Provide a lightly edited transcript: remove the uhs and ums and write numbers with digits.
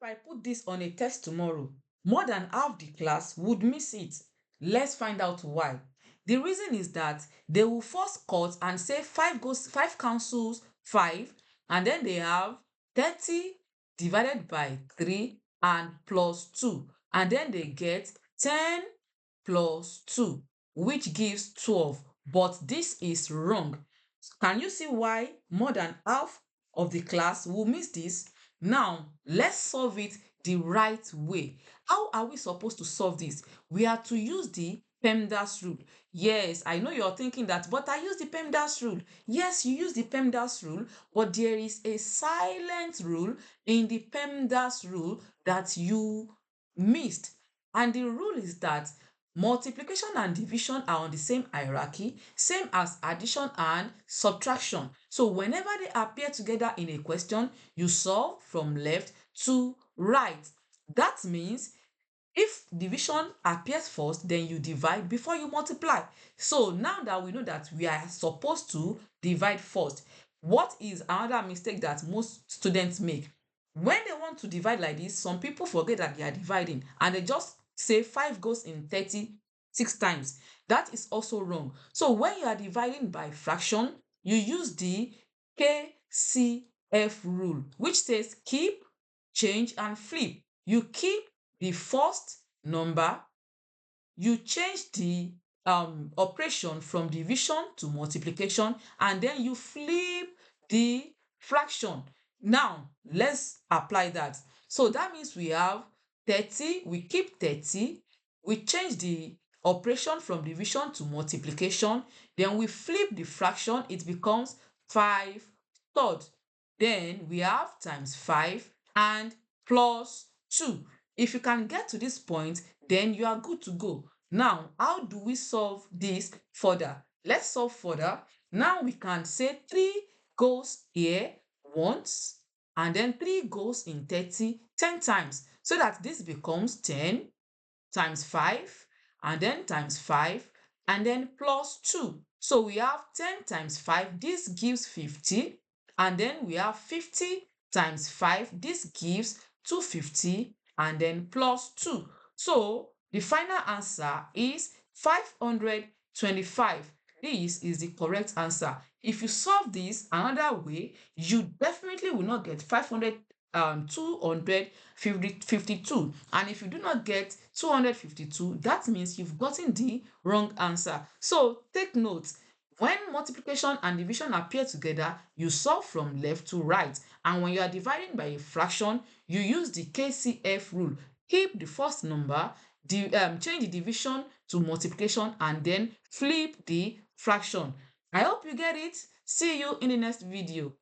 If I put this on a test tomorrow, more than half the class would miss it. Let's find out why. The reason is that they will first cut and say 5 cancels 5, and then they have 30 divided by 3 and plus 2, and then they get 10 plus 2, which gives 12. But this is wrong. Can you see why more than half of the class will miss this? Now, let's solve it the right way. How are we supposed to solve this? We are to use the PEMDAS rule. Yes, I know you're thinking that, but I use the PEMDAS rule. Yes, you use the PEMDAS rule, but there is a silent rule in the PEMDAS rule that you missed. And the rule is that multiplication and division are on the same hierarchy, same as addition and subtraction. So whenever they appear together in a question, you solve from left to right. That means if division appears first, then you divide before you multiply. So now that we know that we are supposed to divide first, what is another mistake that most students make? When they want to divide like this, some people forget that they are dividing and they just say 5 goes in 36 times. That is also wrong. So when you are dividing by fraction, you use the KCF rule, which says keep, change, and flip. You keep the first number, you change the operation from division to multiplication, and then you flip the fraction. Now let's apply that. So that means we have 30, we keep 30, we change the operation from division to multiplication, then we flip the fraction, it becomes 5 third. Then we have times 5 and plus 2. If you can get to this point, then you are good to go. Now, how do we solve this further? Let's solve further. Now we can say 3 goes here once, and then 3 goes in 30 10 times, so that this becomes 10 times 5, and then times 5, and then plus 2. So we have 10 times 5, this gives 50, and then we have 50 times 5, this gives 250, and then plus 2. So the final answer is 525. This is the correct answer. If you solve this another way, you definitely will not get 252. And if you do not get 252, that means you've gotten the wrong answer. So take note. When multiplication and division appear together, you solve from left to right. And when you are dividing by a fraction, you use the KCF rule. Keep the first number, change the division to multiplication, and then flip the fraction. I hope you get it. See you in the next video.